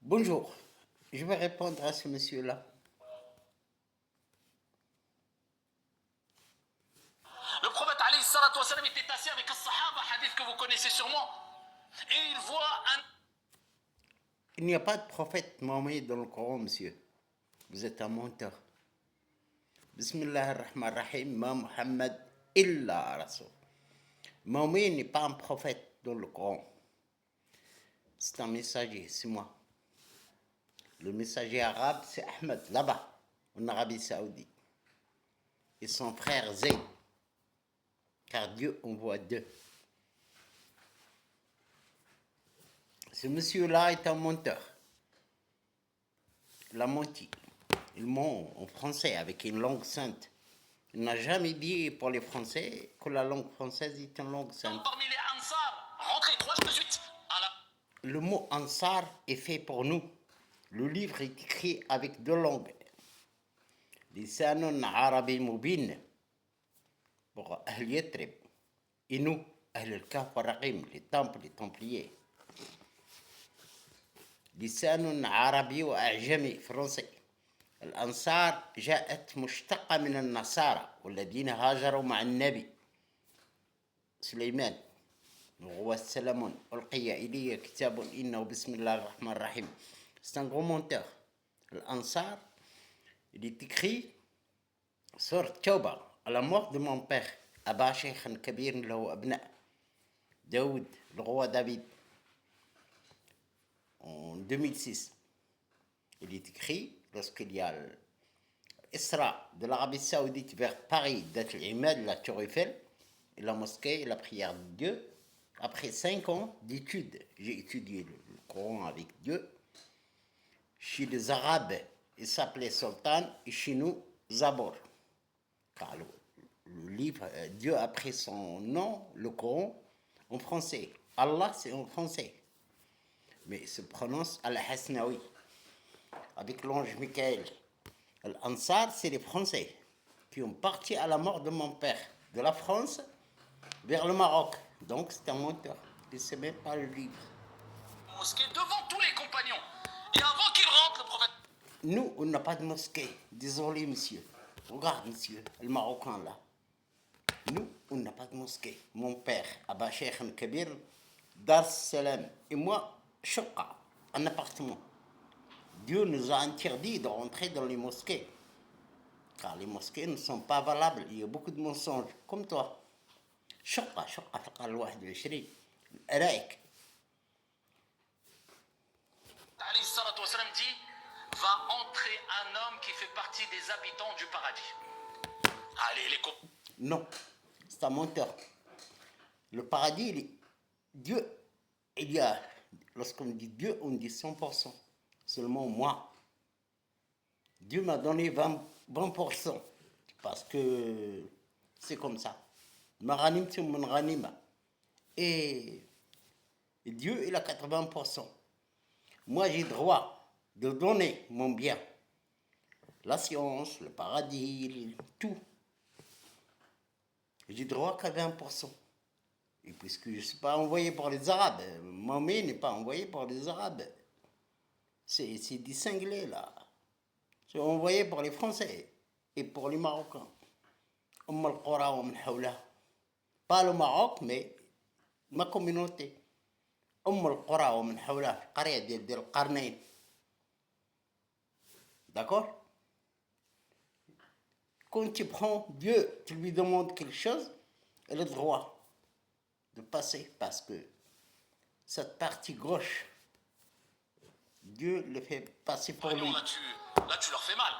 Bonjour, je vais répondre à ce monsieur-là. Le prophète alayhi salatu wassalam était assis avec un sahaba, hadith que vous connaissez sûrement, et il voit un... Il n'y a pas de prophète Mohammed dans le Coran, monsieur. Vous êtes un menteur. Bismillah ar-Rahman ar-Rahim, ma Muhammad illa Rasul. Mohammed n'est pas un prophète dans le Coran. C'est un messager, c'est moi. Le messager arabe, c'est Ahmed, là-bas, en Arabie Saoudite. Et son frère Zayd. Car Dieu envoie deux. Ce monsieur-là est un menteur. Il a menti. Il ment en français avec une langue sainte. Il n'a jamais dit pour les Français que la langue française est une langue sainte. Parmi les Ansar, rentrez trois de suite. Le mot Ansar est fait pour nous. Le livre est écrit avec deux langues. Lisanun arabi mubin pour Ahl Yatrib. Et nous, Ahl al-Kahf wa-Raqim, les temples, les templiers. لسان عربي وأعجمي فرنسي. الأنصار جاءت مشتقة من النصارى والذين هاجروا مع النبي سليمان وهو السلام ألقي إلي كتاب إنه بسم الله الرحمن الرحيم. C'est un gros menteur. L'Ansar, il est écrit sur Tauba, à la mort de mon père, Abba Sheikhan Kabir له أبناء, Daoud, le roi David, en 2006. Il est écrit, lorsqu'il y a l'Isra de l'Arabie Saoudite vers Paris, d'être l'Imad, la Tour Eiffel, et la mosquée et la prière de Dieu, après 5 ans d'études, j'ai étudié le Coran avec Dieu. Chez les Arabes, il s'appelait Sultan, et chez nous, Zabor. Car le livre, Dieu a pris son nom, le Coran, en français. Allah, c'est en français. Mais il se prononce Al-Hasnawi, avec l'ange Michael. L'Ansar, c'est les Français qui ont parti à la mort de mon père, de la France vers le Maroc. Donc c'est un menteur. Il ne sait même pas le livre. Mosquée devant tous les compagnons. Et avant qu'il rentre, le prophète... Nous, on n'a pas de mosquée. Désolé, monsieur. Regarde, monsieur, le Marocain là. Nous, on n'a pas de mosquée. Mon père, Abba Sheikh Kabir, Dar Salam, et moi, Choqa, un appartement. Dieu nous a interdit de rentrer dans les mosquées. Car les mosquées ne sont pas valables. Il y a beaucoup de mensonges, comme toi. Choqa, Choqa, Choqa, الواحد والعشرين. الأرائك. alayhi salatu wassalam dit, va entrer un homme qui fait partie des habitants du paradis. Allez, les copains. Non, c'est un menteur. Le paradis, Dieu, il y a, lorsqu'on dit Dieu, on dit 100%. Seulement moi. Dieu m'a donné 20%. Parce que c'est comme ça. Maranim, c'est mon ranima. Et Dieu, il a 80%. Moi, j'ai droit de donner mon bien. La science, le paradis, tout. J'ai droit qu'à 20%. Et puisque je ne suis pas envoyé par les Arabes, Mahomet n'est pas envoyé par les Arabes. C'est des cinglés, là. C'est envoyé par les Français et pour les Marocains. Pas le Maroc, mais ma communauté. D'accord? Quand tu prends Dieu, tu lui demandes quelque chose, il a le droit de passer parce que cette partie gauche, Dieu le fait passer pour lui. Là, tu leur fais mal.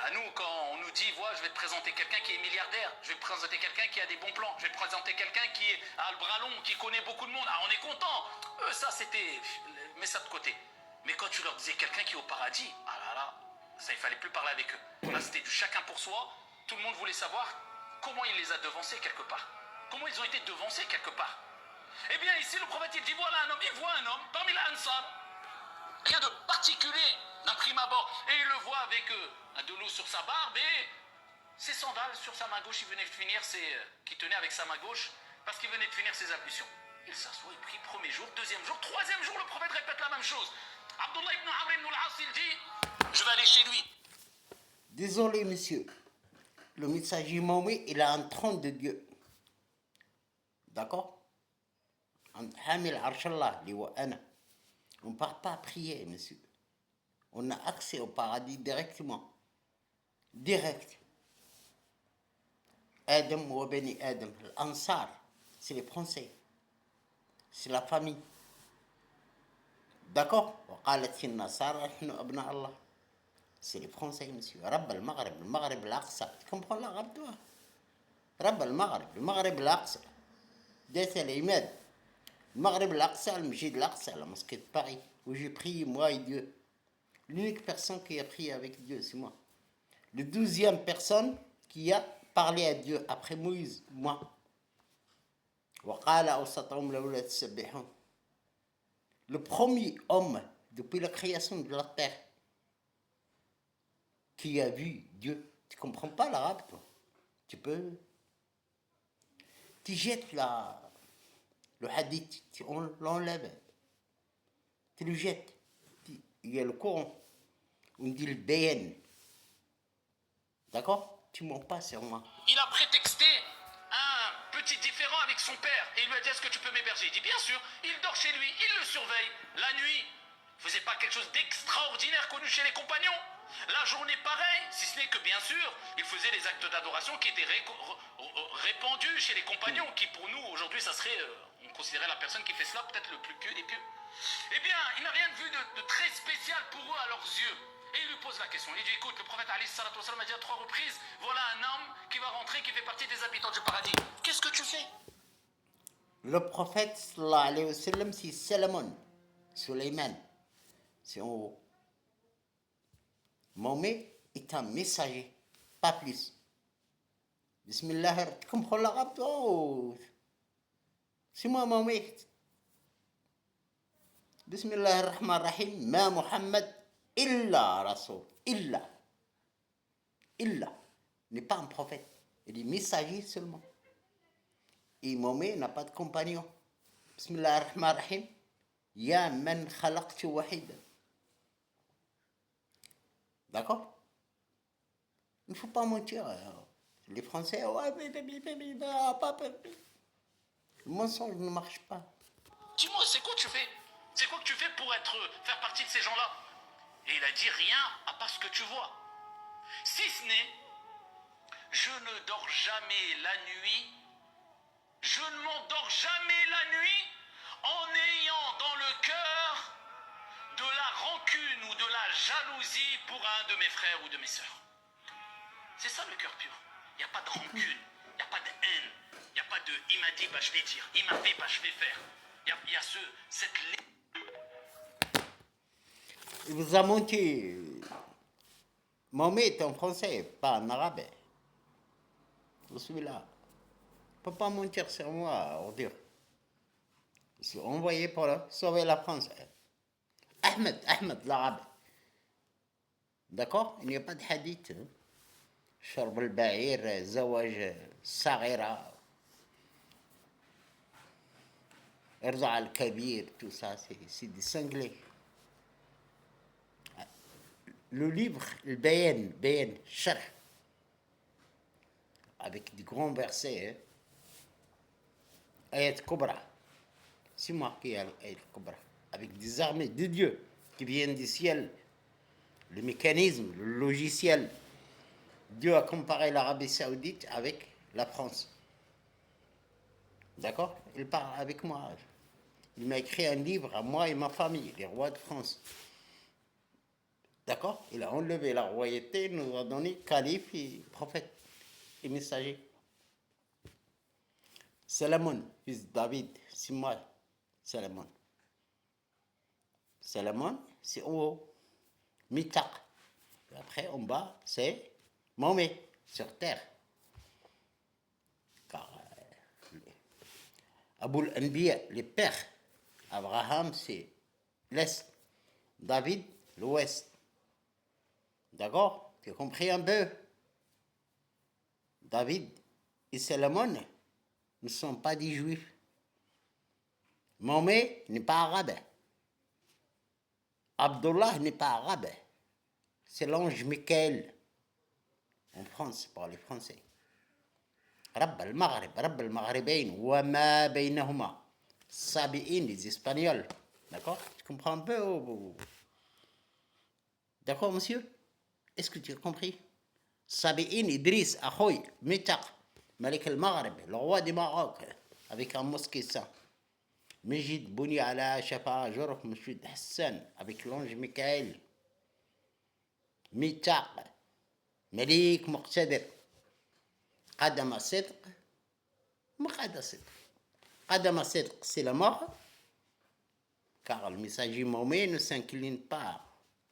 À nous, quand on nous dit, voilà, je vais te présenter quelqu'un qui est milliardaire, je vais te présenter quelqu'un qui a des bons plans, je vais te présenter quelqu'un qui a le bras long, qui connaît beaucoup de monde, ah, on est content. Ça, c'était... Mets ça de côté. Mais quand tu leur disais quelqu'un qui est au paradis, ah là là, ça, il fallait plus parler avec eux. Là, c'était du chacun pour soi. Tout le monde voulait savoir comment il les a devancés quelque part. Comment ils ont été devancés quelque part. Eh bien, ici, le prophète, il dit, voilà un homme, il voit un homme parmi les Ansar. Rien de particulier d'un prime abord. Et il le voit avec de l'eau sur sa barbe et ses sandales sur sa main gauche. Il venait de finir qui tenait avec sa main gauche parce qu'il venait de finir ses ablutions. Il s'assoit, il prie, premier jour, deuxième jour, troisième jour, le prophète répète la même chose. Abdullah ibn Amr ibn al-As, il dit, je vais aller chez lui. Désolé, monsieur. Le messager Mahomet, il a un trône de Dieu. D'accord? Hamil Arshallah, on ne part pas prier, monsieur. On a accès au paradis directement. Direct. Adam wa bani Adam. L'Ansar, c'est les Français. C'est la famille. D'accord? وقالت النصارى نحن أبناء الله. C'est les Français, monsieur. رب المغرب الأقصى. Tu comprends l'arabe, toi? رب المغرب الأقصى. C'est l'Imad. المغرب الأقصى, le Masjid الأقصى, la mosquée de Paris, où j'ai prié, moi et Dieu. L'unique personne qui a prié avec Dieu, c'est moi. Le 12e personne qui a parlé à Dieu après Moïse, moi. وقال أوسطهم لولا تسبحون. Le premier homme depuis la création de la terre qui a vu Dieu. Tu comprends pas l'arabe, toi? Tu peux. Tu jettes le hadith, on l'enlève. Tu le jettes. Il y a le Coran. On dit le bayan. D'accord? Tu mens pas sur moi. Il a prétexté un petit différend avec son père et il lui a dit, est-ce que tu peux m'héberger? Il dit, bien sûr. Il dort chez lui, il le surveille. La nuit, il faisait pas quelque chose d'extraordinaire connu chez les compagnons. La journée, pareil, si ce n'est que, bien sûr, il faisait les actes d'adoration qui étaient répandus chez les compagnons, qui pour nous, aujourd'hui, ça serait, on considérait la personne qui fait cela peut-être le plus pieux des pieux. Eh bien, il n'a rien vu de très spécial pour eux à leurs yeux. Et il lui pose la question. Il dit, écoute, le prophète alayhi salatu wassalam a dit à 3 reprises, voilà un homme qui va rentrer, qui fait partie des habitants du paradis. Qu'est-ce que tu fais? Le prophète, sallallahu alayhi wa sallam, c'est Salomon, Suleiman. C'est en haut. Mahomet est un messager, pas plus. Bismillah, tu comprends l'arabe, toi? C'est moi, Mahomet. Bismillah ar-Rahman ar-Rahim, ma Muhammad illa Rasoul. Illa. N'est pas un prophète. Il est messager seulement. Et Mahomet n'a pas de compagnon. Bismillah ar-Rahman ar-Rahim. Ya man khalaqtu wahida. D'accord? Il ne faut pas mentir. Les Français, ouais, le mensonge ne marche pas. Dis-moi, c'est quoi que tu fais? C'est quoi que tu fais pour faire partie de ces gens-là? Et il a dit rien à part ce que tu vois. Si ce n'est, je ne dors jamais la nuit, je ne m'endors jamais la nuit en ayant dans le cœur de la rancune ou de la jalousie pour un de mes frères ou de mes sœurs. C'est ça le cœur pur. Il n'y a pas de rancune, il n'y a pas de haine, il n'y a pas de il m'a dit, bah je vais dire, il m'a fait, bah je vais faire. Il y a cette... Il vous a menti. Mahomet est en français, pas en arabe. Je suis là. Il ne peut pas mentir sur moi, on dire. Je suis envoyé pour sauver la France. Ahmed, l'arabe. D'accord? Il n'y a pas de hadith. شرب البعير زواج الصغيرة ارضع الكبير, tout ça, c'est des cinglés. Le livre, le Bayan, Sharh, avec des grands versets, Ayat Kubra, c'est marqué Ayat Kubra, avec des armées de Dieu qui viennent du ciel, le mécanisme, le logiciel. Dieu a comparé l'Arabie Saoudite avec la France. D'accord? Il parle avec moi. Il m'a écrit un livre à moi et ma famille, les rois de France. D'accord? Il a enlevé la royauté, nous a donné calife et prophète et messager. Salomon, fils de David, c'est moi, Salomon. Salomon, c'est en haut. Mitaq. Et après, en bas, c'est Mahomet, sur terre. Car Aboul Anbiya, les pères. Abraham, c'est l'Est. David, l'Ouest. D'accord? Tu as compris un peu? David et Salomon ne sont pas des juifs. Mahomet n'est pas arabe. Abdullah n'est pas arabe. C'est l'ange Michael. En France, par les Français. رب المغرب رب المغربين وما بينهما السابئين les Espagnols. D'accord? Tu comprends un peu? D'accord, monsieur? Est-ce que tu as compris? Sabi'in Idriss Akhoy Mitak Malik al-Maghreb, le roi du Maroc, avec un mosquée ça. Mejid Bouni Ala Shafa Jorok Mouchoud Hassan, avec l'ange Michael. Mitak Malik Muqtadir. Qadama Sidq, Maqada Sidq. Qadama Sidq, c'est la mort, car le messager Mahomet ne s'incline pas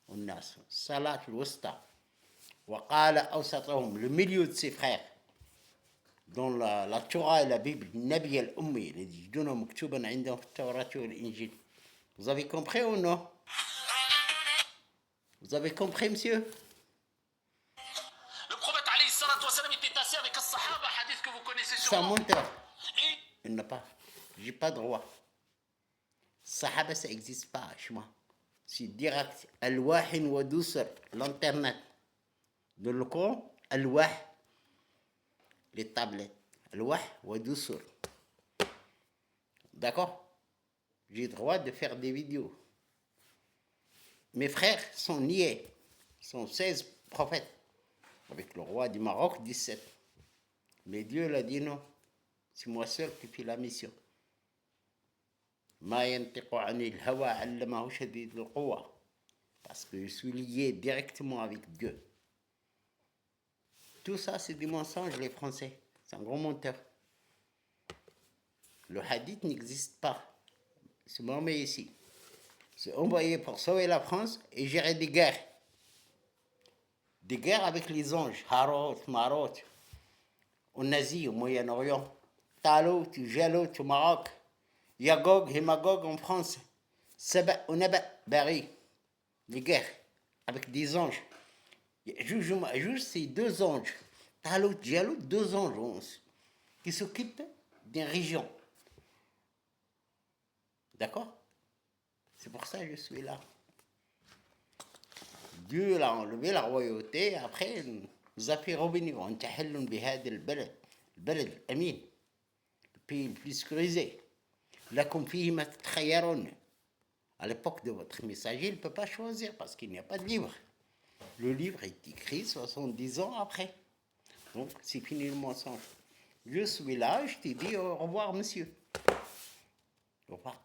au Nas. Salat al-Wusta. وقال أوسطهم, le milieu de ses frères, dans la Torah et la Bible, Nabi al-Ummi, les يجدونه مكتوبا عندهم في التوراة والإنجيل. Vous avez compris ou non? Vous avez compris, monsieur? Le prophète alayhi salatu wassalam était assis avec les sahaba, hadith que vous connaissez C'est un sûrement. menteur. Et Il n'a pas. J'ai pas de droit. Sahaba, ça n'existe pas chez moi. C'est direct. Al-Wahin wa Dusr, l'internet. De le Coran, Al-Wah, les tablettes. Al-Wah wa Dusr. D'accord? J'ai le droit de faire des vidéos. Mes frères sont niés. Ils sont 16 prophètes. Avec le roi du Maroc, 17. Mais Dieu l'a dit non. C'est moi seul qui fais la mission. Ma yantiqu anil hawa allamahu shadid al-quwa. Parce que je suis lié directement avec Dieu. Tout ça, c'est des mensonges, les Français. C'est un gros menteur. Le hadith n'existe pas. C'est Mahomet ici. C'est envoyé pour sauver la France et gérer des guerres. Des guerres avec les anges. Harot, Marot. En Asie, au Moyen-Orient. Talut, Jalut au Maroc. Yagog et Magog en France. Saba, Onaba, Bari. Les guerres avec des anges. Juge, c'est 2 anges. Talut, Jalut, 2 anges qui s'occupent d'une région. D'accord? C'est pour ça que je suis là. Dieu l'a enlevé la royauté, après nous a fait revenir. On tahallun bihad al-balad, al-balad al-amin, le pays le plus sécurisé. Lakum fihi ma tatkhayyarun. À l'époque de votre messager, il ne peut pas choisir parce qu'il n'y a pas de livre. Le livre est écrit 70 ans après. Donc, c'est fini le mensonge. Je suis là, je t'ai dit au revoir, monsieur. Au revoir.